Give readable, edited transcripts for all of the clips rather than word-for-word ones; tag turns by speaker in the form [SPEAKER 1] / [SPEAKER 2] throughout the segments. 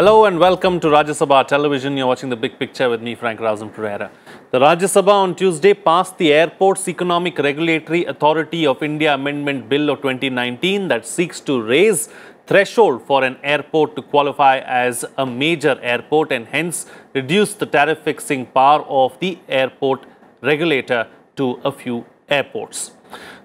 [SPEAKER 1] Hello and welcome to Rajya Sabha television. You're watching The Big Picture with me, Frank Pereira. The Rajya Sabha on Tuesday passed the Airports Economic Regulatory Authority of India Amendment Bill of 2019 that seeks to raise threshold for an airport to qualify as a major airport and hence reduce the tariff fixing power of the airport regulator to a few airports.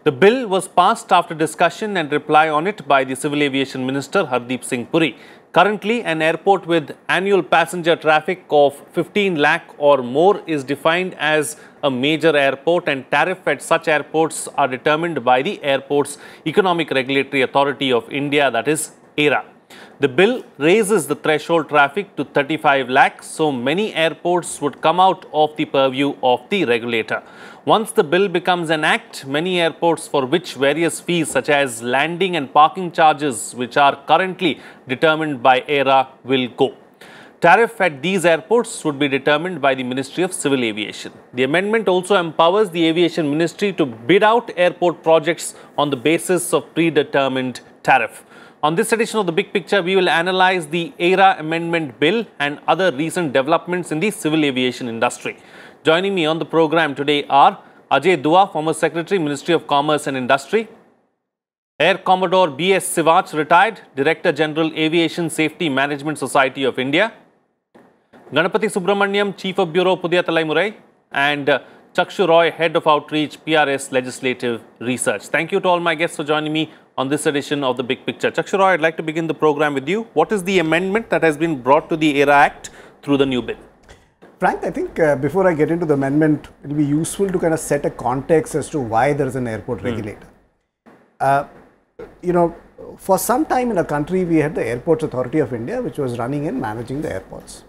[SPEAKER 1] The bill was passed after discussion and reply on it by the Civil Aviation Minister Hardeep Singh Puri. Currently, an airport with annual passenger traffic of 15 lakh or more is defined as a major airport, and tariff at such airports are determined by the Airports Economic Regulatory Authority of India, that is AERA. The bill raises the threshold traffic to 35 lakhs, so many airports would come out of the purview of the regulator. Once the bill becomes an act, many airports for which various fees such as landing and parking charges, which are currently determined by AERA, will go. Tariff at these airports would be determined by the Ministry of Civil Aviation. The amendment also empowers the Aviation Ministry to bid out airport projects on the basis of predetermined tariff. On this edition of The Big Picture, we will analyze the AERA Amendment Bill and other recent developments in the civil aviation industry. Joining me on the program today are Ajay Dua, former Secretary, Ministry of Commerce and Industry; Air Commodore B.S. Sivach, retired, Director General, Aviation Safety Management Society of India; Ganapati Subramaniam, Chief of Bureau, Pudhiya Talaimurai; and Chakshu Roy, Head of Outreach, PRS Legislative Research. Thank you to all my guests for joining me on this edition of The Big Picture. Chakshu Roy, I'd like to begin the program with you. What is the amendment that has been brought to the AERA Act through the new bill?
[SPEAKER 2] Frank, I think before I get into the amendment, it will be useful to kind of set a context as to why there is an airport regulator. For some time in a country, we had the Airports Authority of India, which was running and managing the airports.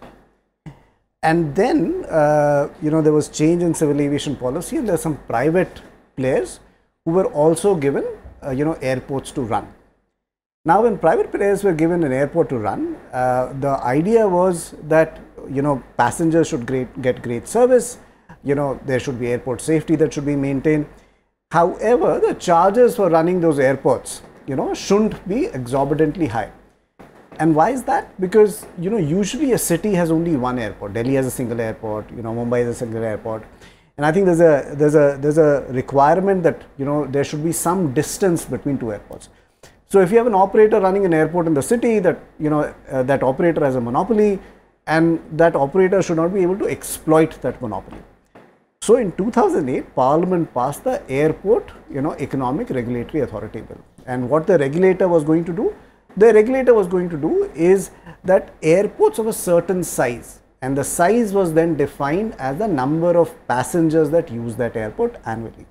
[SPEAKER 2] And then, there was change in civil aviation policy, and there are some private players who were also given, airports to run. Now, when private players were given an airport to run, the idea was that passengers should get great service, there should be airport safety that should be maintained. However, the charges for running those airports, shouldn't be exorbitantly high. And why is that? Because, usually a city has only one airport. Delhi has a single airport, Mumbai has a single airport. And I think there's a requirement that, there should be some distance between two airports. So if you have an operator running an airport in the city, that, that operator has a monopoly, and that operator should not be able to exploit that monopoly. So in 2008, Parliament passed the Airport, Economic Regulatory Authority Bill. And what the regulator was going to do? The regulator was going to do is that airports of a certain size, and the size was then defined as the number of passengers that use that airport annually.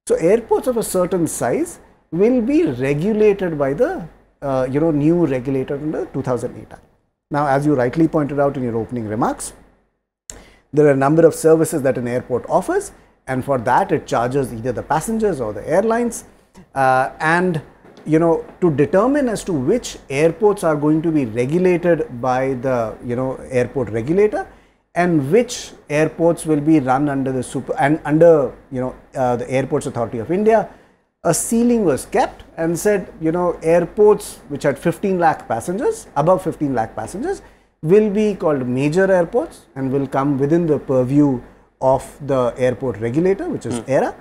[SPEAKER 2] So airports of a certain size will be regulated by the, new regulator in the 2008 Act. Now, as you rightly pointed out in your opening remarks, there are a number of services that an airport offers, and for that it charges either the passengers or the airlines. To determine as to which airports are going to be regulated by the, airport regulator, and which airports will be run under the the Airports Authority of India, a ceiling was kept and said, airports which had 15 lakh passengers, above 15 lakh passengers, will be called major airports and will come within the purview of the airport regulator, which is AERA.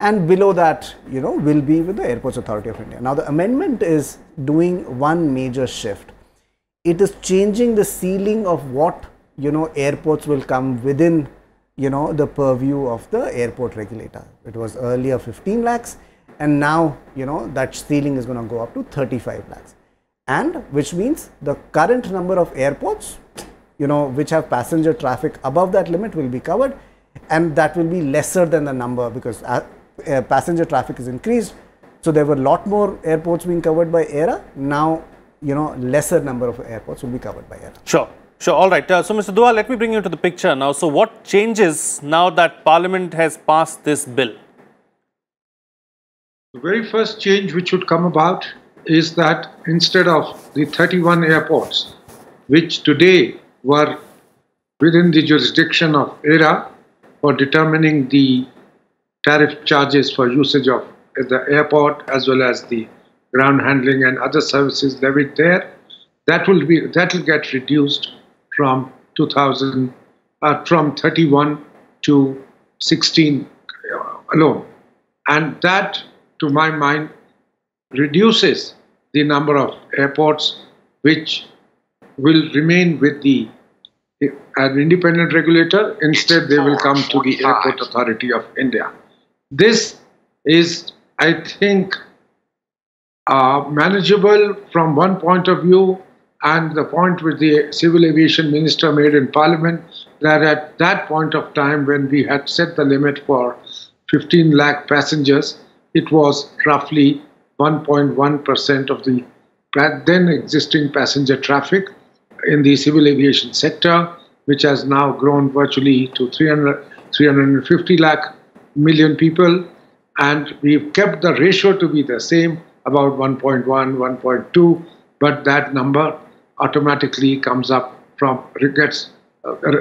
[SPEAKER 2] And below that, will be with the Airports Authority of India. Now, the amendment is doing one major shift. It is changing the ceiling of what, airports will come within, the purview of the airport regulator. It was earlier 15 lakhs. And now, that ceiling is going to go up to 35 lakhs. And which means the current number of airports, which have passenger traffic above that limit will be covered. And that will be lesser than the number because passenger traffic is increased. So there were a lot more airports being covered by AERA. Now, lesser number of airports will be covered by AERA.
[SPEAKER 1] Sure. All right. So, Mr. Dua, let me bring you to the picture now. So, what changes now that Parliament has passed this bill?
[SPEAKER 3] The very first change which would come about is that instead of the 31 airports, which today were within the jurisdiction of AERA for determining the tariff charges for usage of the airport as well as the ground handling and other services levied there, that will get reduced from 31 to 16 alone, and that, to my mind, reduces the number of airports which will remain with an independent regulator. Instead, they will come to the Airport Authority of India. This is, I think, manageable from one point of view, and the point which the Civil Aviation Minister made in Parliament, that at that point of time when we had set the limit for 15 lakh passengers, it was roughly 1.1% of the then existing passenger traffic in the civil aviation sector, which has now grown virtually to 350 lakh million people, and we've kept the ratio to be the same, about 1.1, 1.2, but that number automatically comes up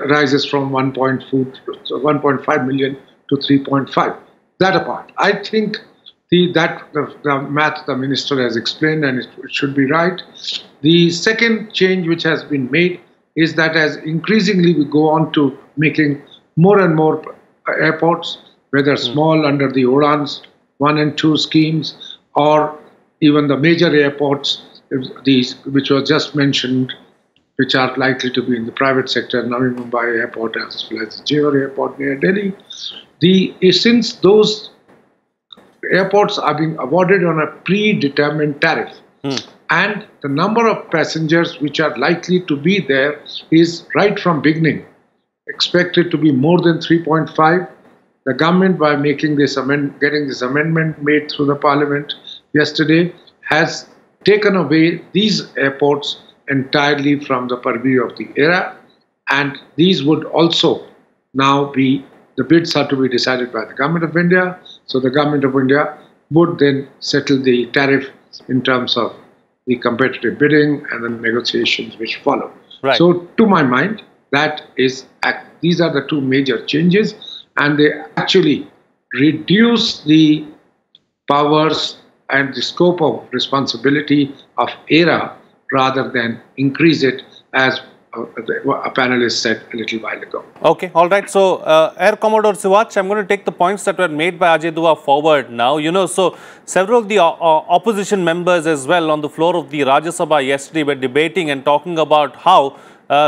[SPEAKER 3] rises from 1.5 million to 3.5. That apart, I think the math the minister has explained, and it should be right. The second change which has been made is that as increasingly we go on to making more and more airports, whether small under the UDAN's 1 and 2 schemes, or even the major airports, these which were just mentioned, which are likely to be in the private sector, Navi Mumbai Airport as well as the Jewar Airport near Delhi. Since those airports are being awarded on a predetermined tariff, and the number of passengers which are likely to be there is right from beginning expected to be more than 3.5. The government, by making getting this amendment made through the Parliament yesterday, has taken away these airports entirely from the purview of the AERA, and these would also now be, the bids are to be decided by the Government of India. So the Government of India would then settle the tariff in terms of the competitive bidding and the negotiations which follow.
[SPEAKER 1] Right.
[SPEAKER 3] So to my mind, these are the two major changes, and they actually reduce the powers and the scope of responsibility of AERA rather than increase it, as a panelist said a little while ago.
[SPEAKER 1] Okay, all right. So, Air Commodore Siwach, I'm going to take the points that were made by Ajay Dua forward now. So several of the opposition members as well on the floor of the Rajya Sabha yesterday were debating and talking about how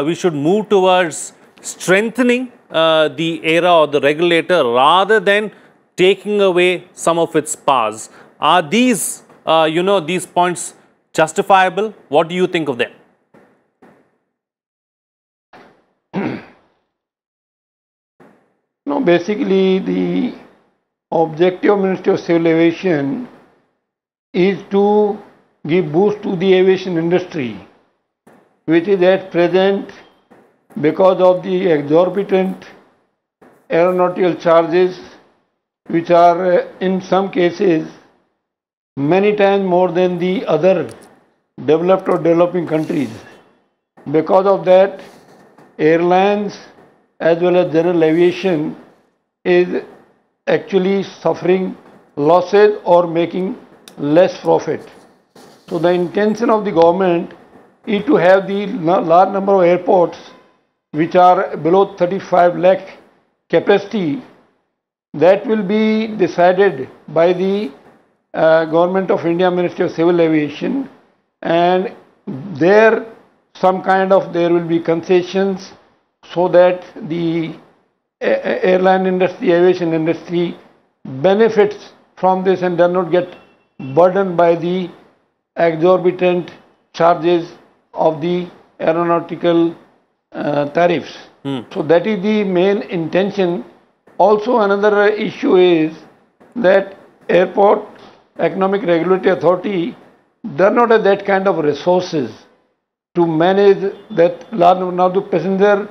[SPEAKER 1] we should move towards strengthening the AERA or the regulator rather than taking away some of its powers. Are these, these points justifiable? What do you think of them?
[SPEAKER 4] No, basically the objective of Ministry of Civil Aviation is to give boost to the aviation industry, which is at present, because of the exorbitant aeronautical charges, which are in some cases many times more than the other developed or developing countries. Because of that, airlines as well as general aviation is actually suffering losses or making less profit. So the intention of the government is to have the large number of airports which are below 35 lakh capacity. That will be decided by the Government of India, Ministry of Civil Aviation, and there will be concessions so that the airline industry, aviation industry benefits from this and does not get burdened by the exorbitant charges of the aeronautical tariffs. So that is the main intention. Also another issue is that Airport Economic Regulatory Authority does not have that kind of resources to manage that large number. Now the passenger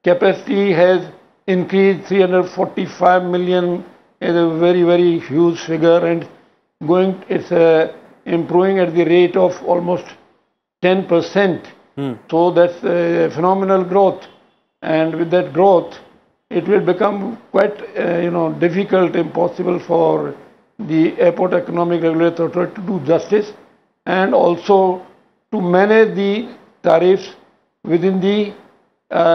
[SPEAKER 4] capacity has increased 345 million, is a very, very huge figure, and it's improving at the rate of almost 10%. So that's a phenomenal growth, and with that growth, it will become quite difficult, impossible for the Airport Economic Regulatory Authority to do justice, and also to manage the tariffs within the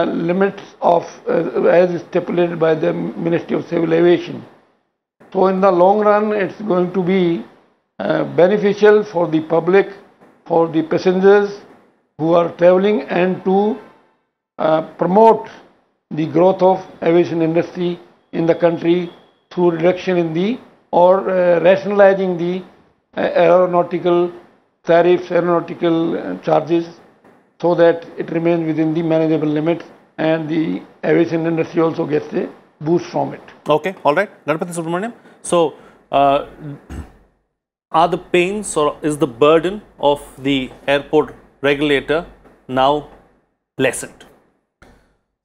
[SPEAKER 4] limits of as stipulated by the Ministry of Civil Aviation. So in the long run, it's going to be beneficial for the public, for the passengers who are traveling, and to promote the growth of aviation industry in the country through reduction in the or rationalizing the aeronautical tariffs, aeronautical charges, so that it remains within the manageable limits and the aviation industry also gets a boost from it.
[SPEAKER 1] Okay, all right. Ganapathy Subramaniam. So, are the pains or is the burden of the airport regulator now lessened?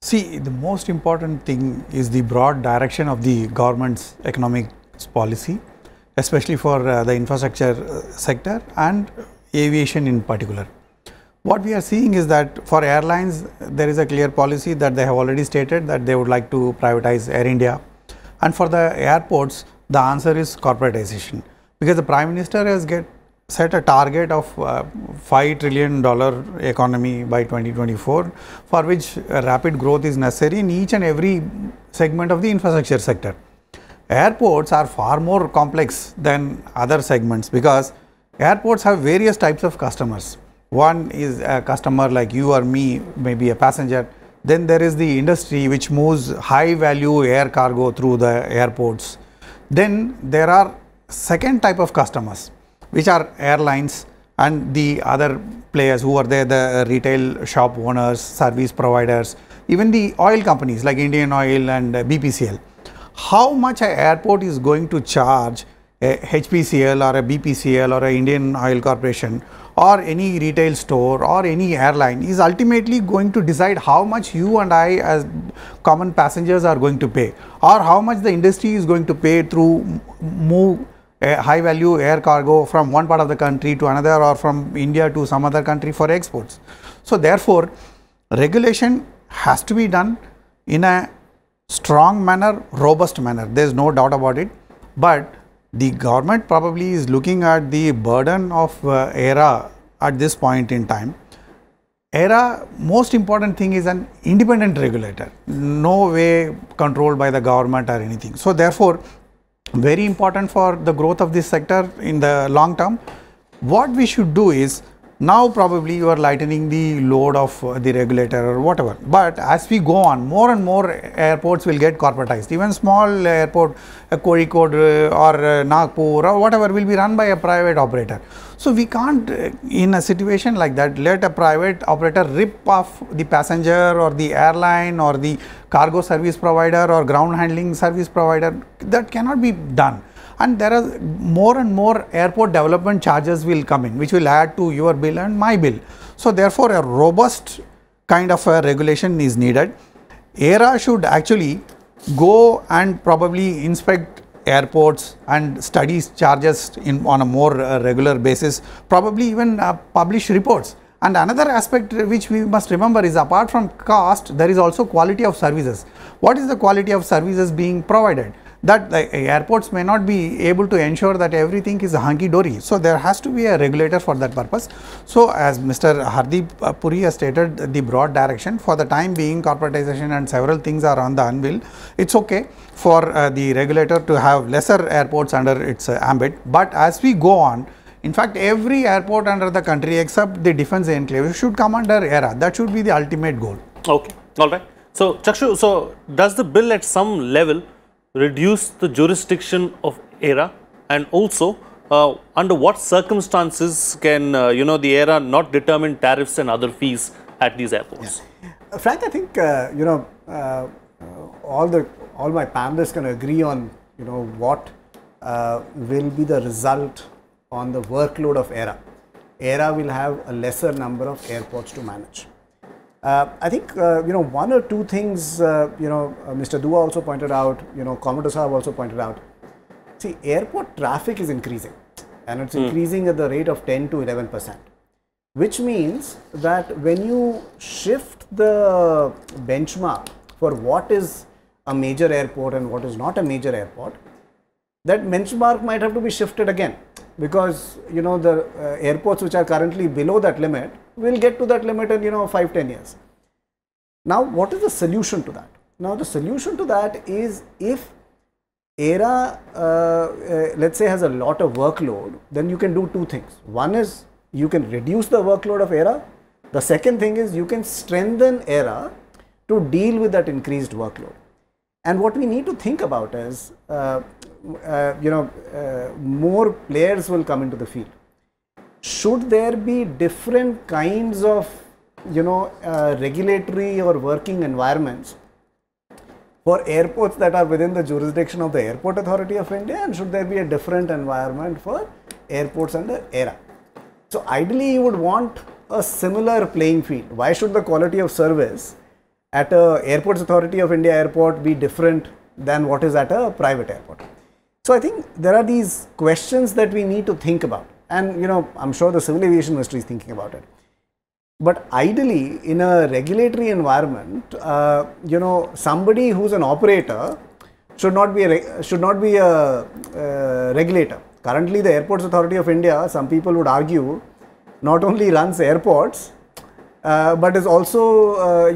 [SPEAKER 5] See, the most important thing is the broad direction of the government's economic policy, especially for the infrastructure sector and aviation in particular. What we are seeing is that for airlines, there is a clear policy that they have already stated that they would like to privatize Air India. And for the airports, the answer is corporatization, because the Prime Minister has set a target of $5 trillion economy by 2024, for which rapid growth is necessary in each and every segment of the infrastructure sector. Airports are far more complex than other segments, because airports have various types of customers. One is a customer like you or me, maybe a passenger. Then there is the industry which moves high value air cargo through the airports. Then there are second type of customers, which are airlines and the other players who are there, the retail shop owners, service providers, even the oil companies like Indian Oil and BPCL. How much an airport is going to charge a HPCL or a BPCL or a Indian Oil Corporation or any retail store or any airline is ultimately going to decide how much you and I as common passengers are going to pay, or how much the industry is going to pay through move high value air cargo from one part of the country to another, or from India to some other country for exports. So therefore, regulation has to be done in a strong manner, robust manner. There is no doubt about it. But the government probably is looking at the burden of AERA at this point in time. AERA, most important thing is an independent regulator, no way controlled by the government or anything. So therefore, very important for the growth of this sector in the long term. What we should do is, now probably you are lightening the load of the regulator or whatever, but as we go on, more and more airports will get corporatized. Even small airport, Kozhikode or Nagpur or whatever, will be run by a private operator. So we can't, in a situation like that, let a private operator rip off the passenger or the airline or the cargo service provider or ground handling service provider. That cannot be done. And there are more and more airport development charges will come in, which will add to your bill and my bill. So therefore, a robust kind of a regulation is needed. AERA should actually go and probably inspect airports and study charges on a more regular basis, probably even publish reports. And another aspect which we must remember is, apart from cost, there is also quality of services. What is the quality of services being provided? That the airports may not be able to ensure that everything is hunky-dory. So there has to be a regulator for that purpose. So as Mr. Hardeep Puri has stated, the broad direction for the time being, corporatization and several things are on the anvil. It's okay for the regulator to have lesser airports under its ambit. But as we go on, in fact, every airport under the country except the defense enclave should come under AERA. That should be the ultimate goal.
[SPEAKER 1] Okay, all right. So Chakshu, so does the bill at some level reduce the jurisdiction of AERA, and also under what circumstances can the AERA not determine tariffs and other fees at these airports?
[SPEAKER 2] Yeah. Frank, I think all my panelists can agree on what will be the result on the workload of AERA. AERA will have a lesser number of airports to manage. I think one or two things Mr. Dua also pointed out, Commodore Saab also pointed out. See, airport traffic is increasing, and it's increasing at the rate of 10 to 11%, which means that when you shift the benchmark for what is a major airport and what is not a major airport, that benchmark might have to be shifted again, because the airports which are currently below that limit will get to that limit in 5-10 years. Now, what is the solution to that? Now, the solution to that is, if AERA, let's say, has a lot of workload, then you can do two things. One is you can reduce the workload of AERA. The second thing is you can strengthen AERA to deal with that increased workload. And what we need to think about is, more players will come into the field. Should there be different kinds of, regulatory or working environments for airports that are within the jurisdiction of the Airport Authority of India, and should there be a different environment for airports under AERA? So ideally, you would want a similar playing field. Why should the quality of service at a Airports Authority of India airport be different than what is at a private airport? So I think there are these questions that we need to think about, and I'm sure the Civil Aviation Ministry is thinking about it. But ideally, in a regulatory environment, somebody who's an operator should not be a regulator. Currently, the Airports Authority of India, some people would argue, not only runs airports, but is also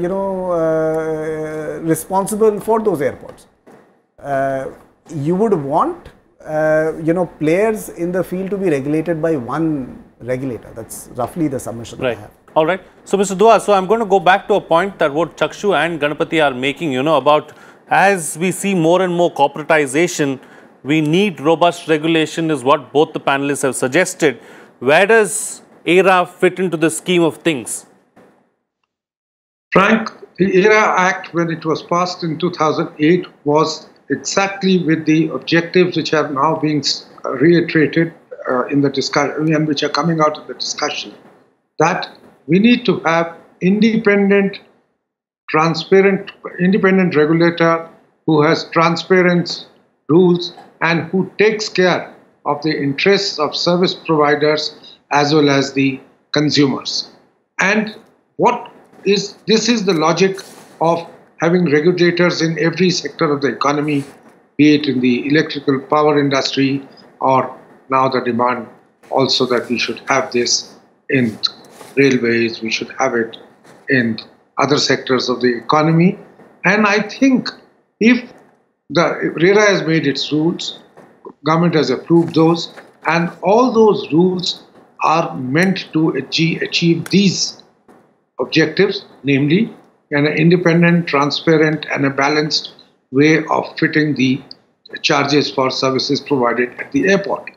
[SPEAKER 2] responsible for those airports. You would want players in the field to be regulated by one regulator. That's roughly the submission that I have.
[SPEAKER 1] All right. So, Mr. Dua, so I'm going to go back to a point that what Chakshu and Ganapati are making, about as we see more and more corporatization, we need robust regulation, is what both the panelists have suggested. Where does AERA fit into the scheme of things?
[SPEAKER 3] Frank, the AERA Act, when it was passed in 2008, was exactly with the objectives which are now being reiterated in the discussion, and which are coming out of the discussion, that we need to have independent regulator who has transparent rules and who takes care of the interests of service providers as well as the consumers. And this is the logic of having regulators in every sector of the economy, be it in the electrical power industry, or now the demand also that we should have this in railways, we should have it in other sectors of the economy. And I think if the AERA has made its rules, government has approved those, and all those rules are meant to achieve these objectives, namely an independent, transparent and a balanced way of fitting the charges for services provided at the airport.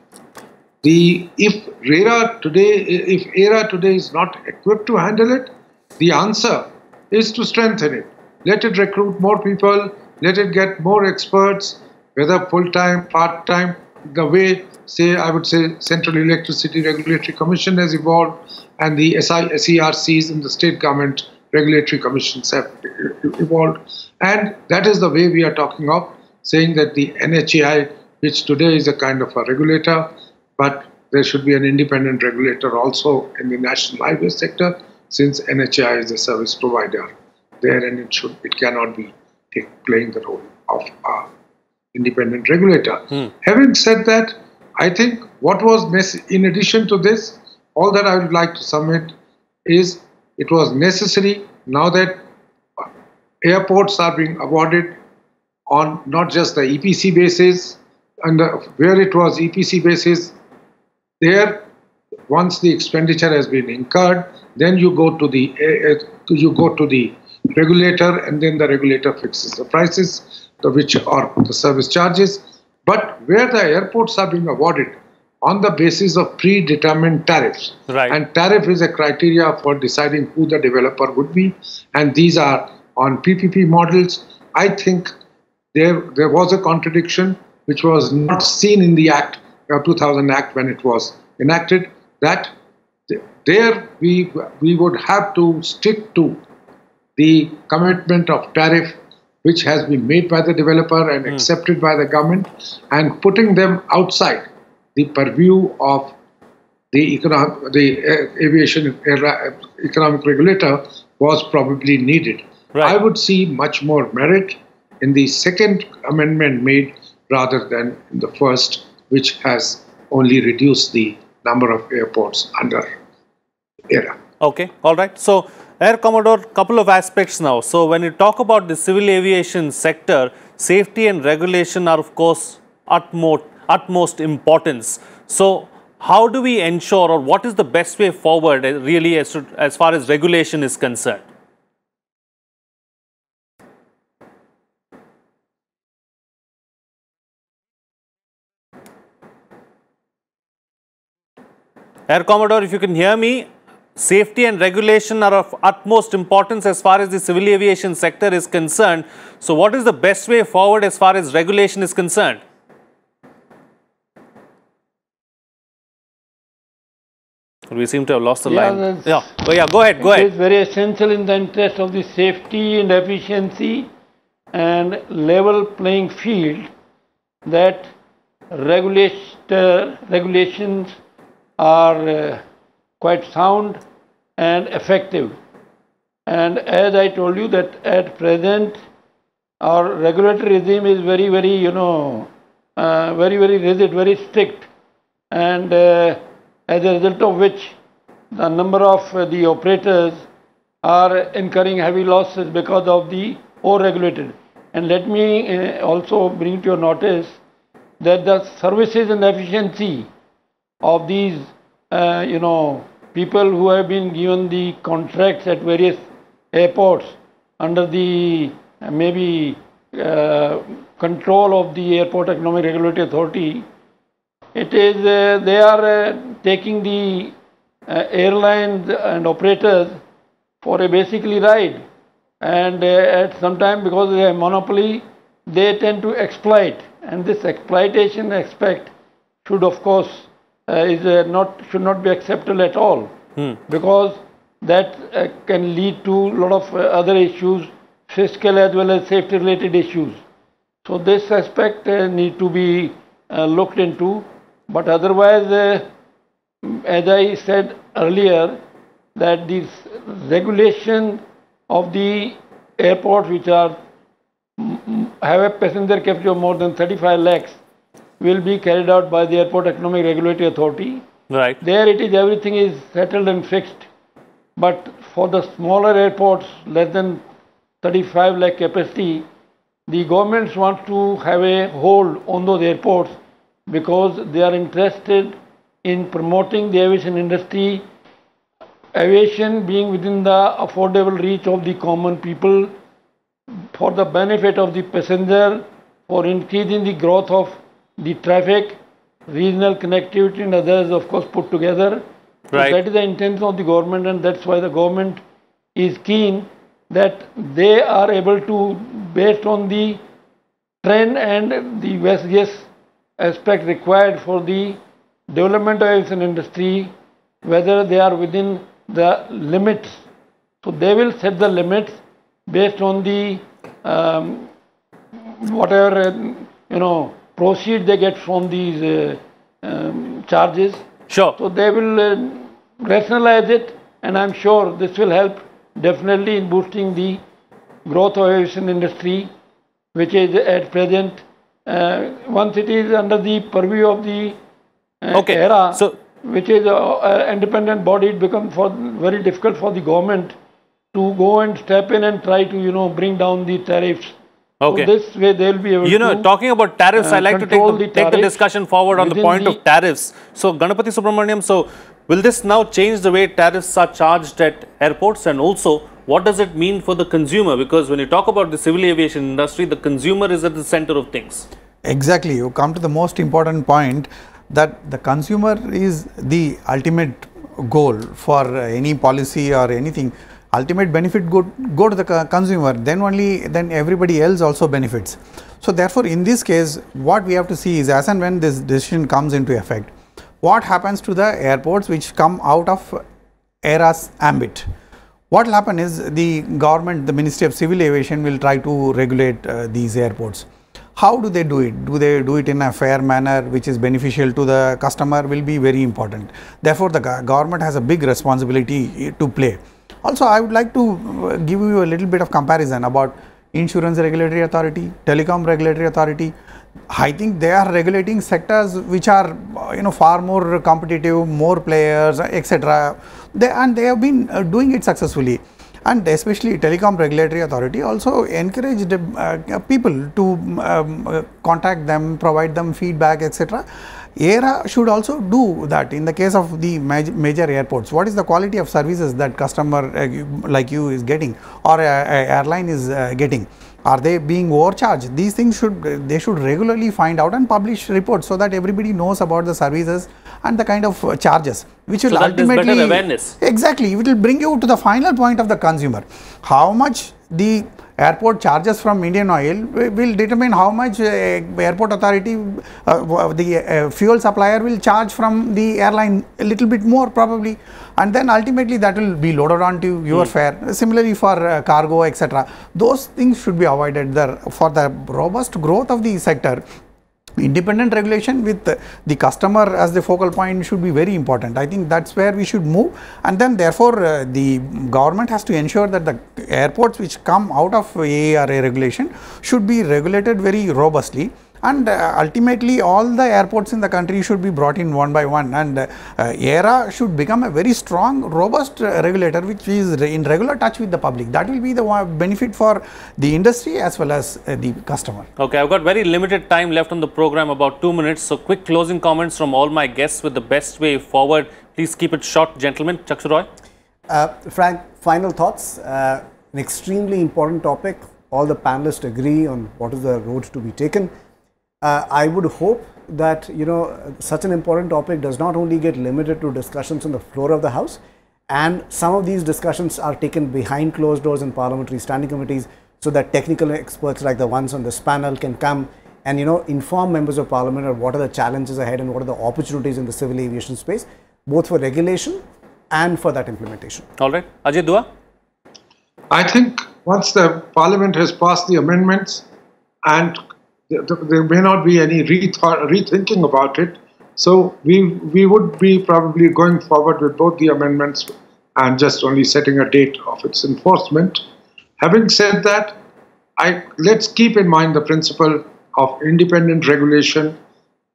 [SPEAKER 3] If AERA today is not equipped to handle it, the answer is to strengthen it. Let it recruit more people, let it get more experts, whether full-time, part-time, the way, I would say, Central Electricity Regulatory Commission has evolved, and the SERCs in the state government regulatory commissions have evolved. And that is the way we are talking of, saying that the NHAI, which today is a kind of a regulator, but there should be an independent regulator also in the national highway sector, since NHAI is a service provider there, and it cannot be playing the role of an independent regulator. Having said that, I think what was in addition to this, all that I would like to submit is it was necessary, now that airports are being awarded on not just the EPC basis, and where it was EPC basis, there, once the expenditure has been incurred, then you go to the regulator, and then the regulator fixes the prices, which are the service charges. But where the airports are being awarded on the basis of predetermined tariffs,
[SPEAKER 1] right,
[SPEAKER 3] and tariff is a criteria for deciding who the developer would be, and these are on PPP models, I think there was a contradiction which was not seen in the Act, 2000 Act, when it was enacted, that there we would have to stick to the commitment of tariff which has been made by the developer and accepted by the government, and putting them outside the purview of the aviation economic regulator was probably needed.
[SPEAKER 1] Right.
[SPEAKER 3] I would see much more merit in the second amendment made rather than in the first, which has only reduce the number of airports under AERA.
[SPEAKER 1] Okay, all right. So, Air Commodore, couple of aspects now. So, when you talk about the civil aviation sector, safety and regulation are of course utmost importance. So, how do we ensure, or what is the best way forward really as far as regulation is concerned? Air Commodore, if you can hear me, safety and regulation are of utmost importance as far as the civil aviation sector is concerned. So, what is the best way forward as far as regulation is concerned? We seem to have lost the line. Yeah, go ahead.
[SPEAKER 4] It is very essential in the interest of the safety and efficiency and level playing field that regulations are quite sound and effective. And as I told you that at present our regulatory regime is very rigid, very strict, and as a result of which the number of the operators are incurring heavy losses because of the over-regulated. And let me also bring to your notice that the services and efficiency of these people who have been given the contracts at various airports under the control of the Airport Economic Regulatory Authority, it is they are taking the airlines and operators for a basically ride, and at some time, because they have monopoly, they tend to exploit, and this exploitation aspect should of course should not be acceptable at all, because that can lead to a lot of other issues, fiscal as well as safety related issues. So this aspect need to be looked into, but otherwise as I said earlier, that this regulation of the airports which have a passenger capacity of more than 35 lakhs will be carried out by the Airport Economic Regulatory Authority.
[SPEAKER 1] Right.
[SPEAKER 4] There everything is settled and fixed. But for the smaller airports, less than 35 lakh capacity, the governments want to have a hold on those airports because they are interested in promoting the aviation industry, aviation being within the affordable reach of the common people, for the benefit of the passenger, for increasing the growth of the traffic, regional connectivity and others of course put together.
[SPEAKER 1] Right.
[SPEAKER 4] So that is the intention of the government, and that's why the government is keen that they are able to, based on the trend and the various aspect required for the development of aviation industry, whether they are within the limits. So they will set the limits based on the whatever proceeds they get from these charges.
[SPEAKER 1] Sure.
[SPEAKER 4] So they will rationalize it, and I'm sure this will help definitely in boosting the growth of aviation industry, which is at present, once it is under the purview of the AERA, so, which is an independent body, it becomes very difficult for the government to go and step in and try to bring down the tariffs.
[SPEAKER 1] Okay.
[SPEAKER 4] So this way they will be able to
[SPEAKER 1] talking about tariffs, I like to take the discussion forward on the point of tariffs. So Ganapati Subramaniam, so will this now change the way tariffs are charged at airports, and also what does it mean for the consumer? Because when you talk about the civil aviation industry, the consumer is at the center of things.
[SPEAKER 5] Exactly, you come to the most important point, that the consumer is the ultimate goal for any policy or anything. Ultimate benefit go to the consumer, then everybody else also benefits. So therefore in this case what we have to see is, as and when this decision comes into effect, what happens to the airports which come out of AERA's ambit. What will happen is the government, the Ministry of Civil Aviation will try to regulate these airports. How do they do it? Do they do it in a fair manner which is beneficial to the customer will be very important. Therefore the government has a big responsibility to play. Also, I would like to give you a little bit of comparison about Insurance Regulatory Authority, Telecom Regulatory Authority. I think they are regulating sectors which are far more competitive, more players, etc. They have been doing it successfully. And especially Telecom Regulatory Authority also encouraged people to contact them, provide them feedback, etc. AERA should also do that in the case of the major airports. What is the quality of services that customer like you is getting, or a airline is getting? Are they being overcharged? These things they should regularly find out and publish reports so that everybody knows about the services and the kind of charges, which will ultimately
[SPEAKER 1] better awareness.
[SPEAKER 5] Exactly, it will bring you to the final point of the consumer. How much the airport charges from Indian Oil will determine how much airport authority, the fuel supplier will charge from the airline, a little bit more probably, and then ultimately that will be loaded onto your fare. Similarly for cargo, etc. Those things should be avoided there. For the robust growth of the sector, independent regulation with the customer as the focal point should be very important. I think that's where we should move, and then therefore the government has to ensure that the airports which come out of AERA regulation should be regulated very robustly, and ultimately all the airports in the country should be brought in one by one, and AERA should become a very strong, robust regulator which is in regular touch with the public. That will be the benefit for the industry as well as the customer.
[SPEAKER 1] Okay, I've got very limited time left on the program, about 2 minutes. So quick closing comments from all my guests with the best way forward. Please keep it short, gentlemen. Chakshu Roy.
[SPEAKER 2] Frank, final thoughts. An extremely important topic. All the panelists agree on what is the road to be taken. I would hope that such an important topic does not only get limited to discussions on the floor of the House, and some of these discussions are taken behind closed doors in parliamentary standing committees, so that technical experts like the ones on this panel can come and inform members of parliament of what are the challenges ahead and what are the opportunities in the civil aviation space, both for regulation and for that implementation. All right,
[SPEAKER 1] Ajay Dua.
[SPEAKER 3] I think once the parliament has passed the amendments, and there may not be any rethinking about it, so we would be probably going forward with both the amendments and just only setting a date of its enforcement. Having said that, let's keep in mind the principle of independent regulation,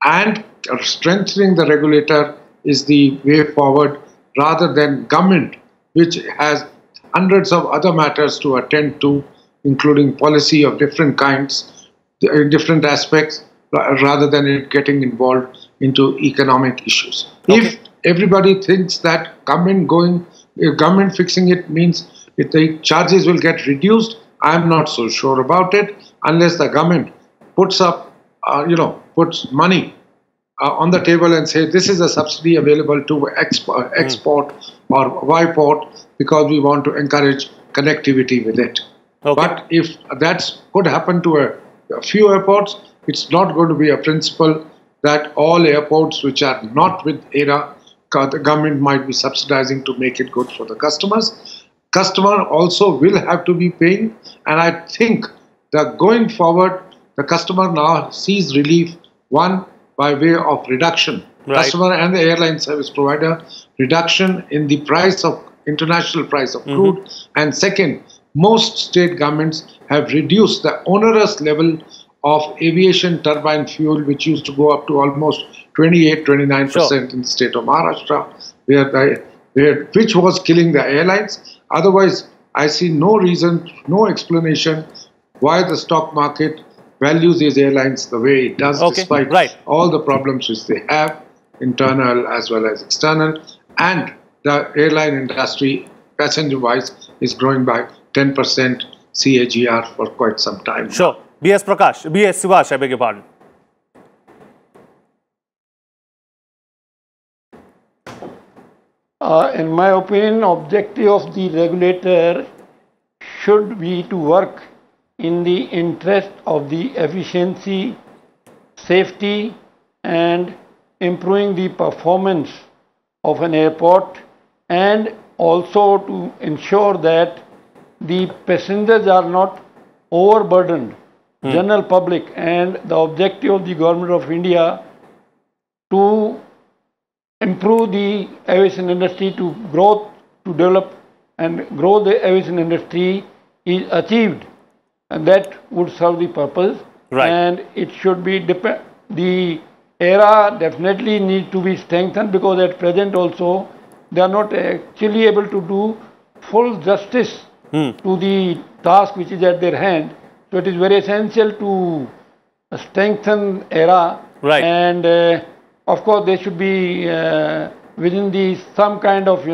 [SPEAKER 3] and strengthening the regulator is the way forward, rather than government, which has hundreds of other matters to attend to, including policy of different kinds, different aspects, rather than it getting involved into economic issues. Okay. If everybody thinks that government fixing it means if the charges will get reduced, I am not so sure about it, unless the government puts up, puts money on the table and say this is a subsidy available to export or Y-port because we want to encourage connectivity with it. Okay. But if that could happen to a few airports, it's not going to be a principle that all airports which are not with AERA, the government might be subsidizing to make it good for the customers. Customer also will have to be paying, and I think that going forward, the customer now sees relief, one, by way of reduction, customer and the airline service provider, reduction in the price of international price of crude, and second, most state governments have reduced the onerous level of aviation turbine fuel, which used to go up to almost 28-29% in the state of Maharashtra, which was killing the airlines. Otherwise, I see no reason, no explanation why the stock market values these airlines the way it does, despite all the problems which they have, internal as well as external. And the airline industry, passenger-wise, is growing by 10% CAGR for quite some time.
[SPEAKER 1] Sure. B.S. Sivash, I beg your pardon.
[SPEAKER 4] In my opinion, objective of the regulator should be to work in the interest of the efficiency, safety, and improving the performance of an airport, and also to ensure that the passengers are not overburdened, general public, and the objective of the Government of India to improve the aviation industry, to grow, to develop and grow the aviation industry is achieved that would serve the purpose.
[SPEAKER 1] Right.
[SPEAKER 4] And it should be, the AERA definitely needs to be strengthened, because at present also they are not actually able to do full justice to the task which is at their hand. So it is very essential to strengthen AERA.
[SPEAKER 1] Right.
[SPEAKER 4] And of course they should be within the some kind of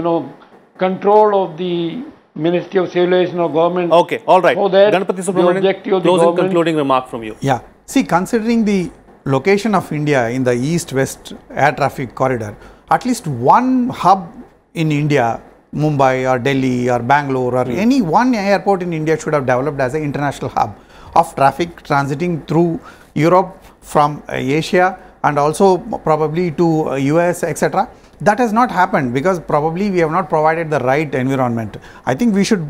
[SPEAKER 4] control of the Ministry of Civil Aviation or government.
[SPEAKER 1] Okay, all right.
[SPEAKER 4] So that
[SPEAKER 1] Ganapati
[SPEAKER 4] the
[SPEAKER 1] Subramanian,
[SPEAKER 4] objective of the
[SPEAKER 1] closing
[SPEAKER 4] government,
[SPEAKER 1] concluding remark from you.
[SPEAKER 5] Yeah. See, considering the location of India in the east-west air traffic corridor, at least one hub in India, Mumbai or Delhi or Bangalore or any one airport in India should have developed as an international hub of traffic transiting through Europe from Asia and also probably to US, etc. That has not happened because probably we have not provided the right environment. I think we should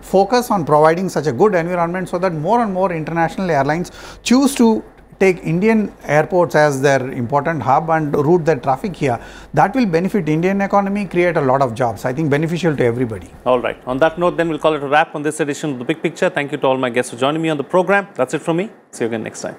[SPEAKER 5] focus on providing such a good environment so that more and more international airlines choose to take Indian airports as their important hub and route their traffic here. That will benefit Indian economy, create a lot of jobs. I think beneficial to everybody.
[SPEAKER 1] All right. On that note, then we'll call it a wrap on this edition of The Big Picture. Thank you to all my guests for joining me on the program. That's it from me. See you again next time.